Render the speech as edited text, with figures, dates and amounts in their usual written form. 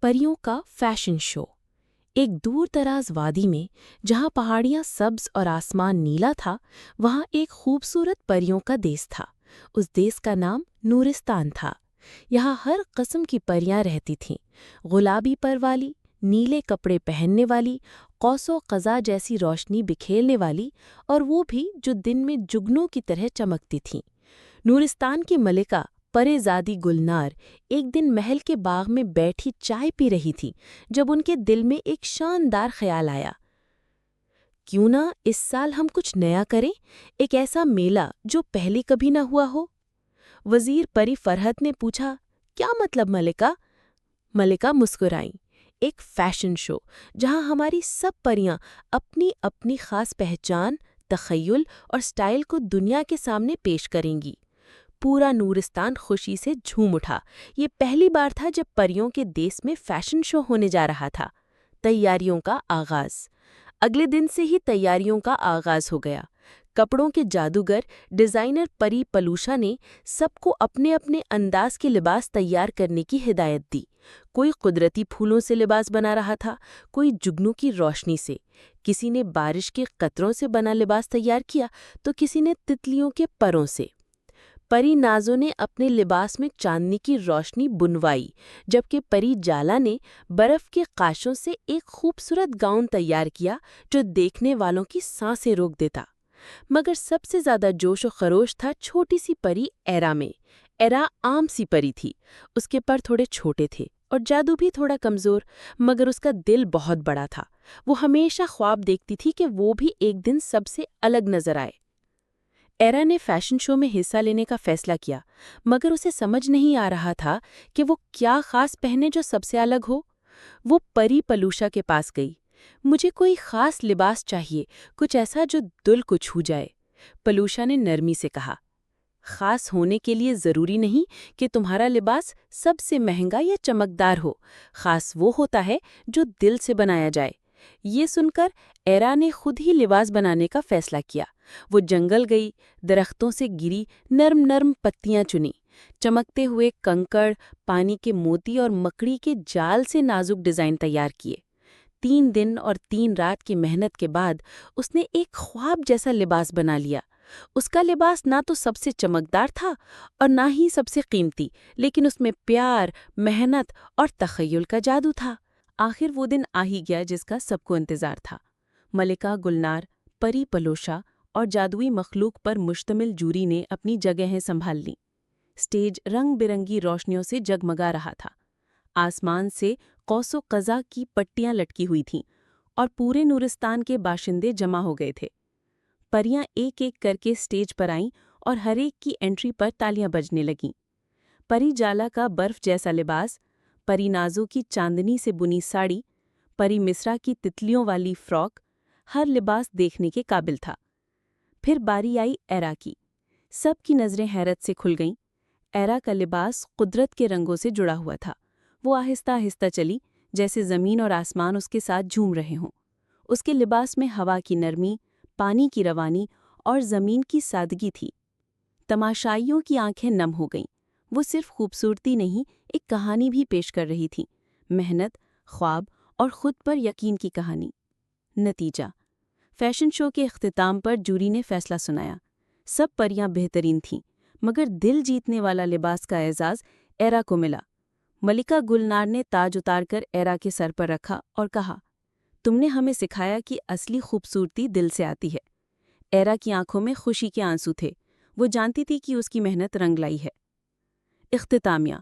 پریوں کا fashion show. ایک دور دراز وادی میں جہاں پہاڑیاں سبز اور آسمان نیلا تھا، وہاں ایک خوبصورت پریوں کا دیس تھا۔ اس دیس کا نام نورستان تھا۔ یہاں ہر قسم کی پریاں رہتی تھیں، گلابی پر والی، نیلے کپڑے پہننے والی، قوس و قزح جیسی روشنی بکھیرنے والی، اور وہ بھی جو دن میں جگنوں کی طرح چمکتی تھیں۔ نورستان کی ملکہ پرے زادی گلنار ایک دن محل کے باغ میں بیٹھی چائے پی رہی تھی جب ان کے دل میں ایک شاندار خیال آیا۔ کیوں نہ اس سال ہم کچھ نیا کریں، ایک ایسا میلہ جو پہلے کبھی نہ ہوا ہو۔ وزیر پری فرحت نے پوچھا، کیا مطلب ملکہ؟ ملکہ مسکرائیں، ایک فیشن شو جہاں ہماری سب پریاں اپنی اپنی خاص پہچان، تخیل اور سٹائل کو دنیا کے سامنے پیش کریں گی۔ پورا نورستان خوشی سے جھوم اٹھا۔ یہ پہلی بار تھا جب پریوں کے دیس میں فیشن شو ہونے جا رہا تھا۔ تیاریوں کا آغاز۔ اگلے دن سے ہی تیاریوں کا آغاز ہو گیا۔ کپڑوں کے جادوگر ڈیزائنر پری پلوشا نے سب کو اپنے اپنے انداز کے لباس تیار کرنے کی ہدایت دی۔ کوئی قدرتی پھولوں سے لباس بنا رہا تھا، کوئی جگنوں کی روشنی سے، کسی نے بارش کے قطروں سے بنا لباس تیار کیا تو کسی نے تتلیوں کے پروں سے۔ پری نازو نے اپنے لباس میں چاندنی کی روشنی بنوائی، جبکہ پری جالا نے برف کے قاشوں سے ایک خوبصورت گاؤن تیار کیا جو دیکھنے والوں کی سانسیں روک دیتا۔ مگر سب سے زیادہ جوش و خروش تھا چھوٹی سی پری ایرا میں۔ ایرا عام سی پری تھی، اس کے پر تھوڑے چھوٹے تھے اور جادو بھی تھوڑا کمزور، مگر اس کا دل بہت بڑا تھا۔ وہ ہمیشہ خواب دیکھتی تھی کہ وہ بھی ایک دن سب سے الگ نظر آئے۔ ایرا نے فیشن شو میں حصہ لینے کا فیصلہ کیا، مگر اسے سمجھ نہیں آ رہا تھا کہ وہ کیا خاص پہنے جو سب سے الگ ہو۔ وہ پری پلوشا کے پاس گئی۔ مجھے کوئی خاص لباس چاہیے، کچھ ایسا جو دل کو چھو جائے۔ پلوشا نے نرمی سے کہا، خاص ہونے کے لیے ضروری نہیں کہ تمہارا لباس سب سے مہنگا یا چمکدار ہو، خاص وہ ہوتا ہے جو دل سے بنایا جائے۔ یہ سن کر ایرا نے خود ہی لباس بنانے کا فیصلہ کیا۔ وہ جنگل گئی، درختوں سے گری نرم نرم پتیاں چنیں، چمکتے ہوئے کنکڑ، پانی کے موتی اور مکڑی کے جال سے نازک ڈیزائن تیار کیے۔ 3 دن اور 3 رات کی محنت کے بعد اس نے ایک خواب جیسا لباس بنا لیا۔ اس کا لباس نہ تو سب سے چمکدار تھا اور نہ ہی سب سے قیمتی، لیکن اس میں پیار، محنت اور تخیل کا جادو تھا۔ آخر وہ دن آ ہی گیا جس کا سب کو انتظار تھا۔ ملکہ گلنار، پری پلوشا اور جادوئی مخلوق پر مشتمل جوری نے اپنی جگہیں سنبھال لیں۔ اسٹیج رنگ برنگی روشنیوں سے جگمگا رہا تھا۔ آسمان سے قوس و قزح کی پٹیاں لٹکی ہوئی تھیں اور پورے نورستان کے باشندے جمع ہو گئے تھے۔ پریاں ایک ایک کر کے اسٹیج پر آئیں اور ہر ایک کی انٹری پر تالیاں بجنے لگیں۔ پری جالا کا برف جیسا لباس، پری نازو کی چاندنی سے بنی ساڑی، پری مصرا کی تتلیوں والی فراک، ہر لباس دیکھنے کے قابل تھا۔ پھر باری آئی ایرا کی۔ سب کی نظریں حیرت سے کھل گئیں۔ ایرا کا لباس قدرت کے رنگوں سے جڑا ہوا تھا۔ وہ آہستہ آہستہ چلی جیسے زمین اور آسمان اس کے ساتھ جھوم رہے ہوں۔ اس کے لباس میں ہوا کی نرمی، پانی کی روانی اور زمین کی سادگی تھی۔ تماشائیوں کی آنکھیں نم ہو گئیں۔ وہ صرف خوبصورتی نہیں، ایک کہانی بھی پیش کر رہی تھی، محنت، خواب اور خود پر یقین کی کہانی۔ نتیجہ: فیشن شو کے اختتام پر جوری نے فیصلہ سنایا۔ سب پریاں بہترین تھیں، مگر دل جیتنے والا لباس کا اعزاز ایرا کو ملا۔ ملکہ گلنار نے تاج اتار کر ایرا کے سر پر رکھا اور کہا، تم نے ہمیں سکھایا کہ اصلی خوبصورتی دل سے آتی ہے۔ ایرا کی آنکھوں میں خوشی کے آنسو تھے۔ وہ جانتی تھی کہ اس کی محنت رنگ لائی ہے۔ اختتامیہ: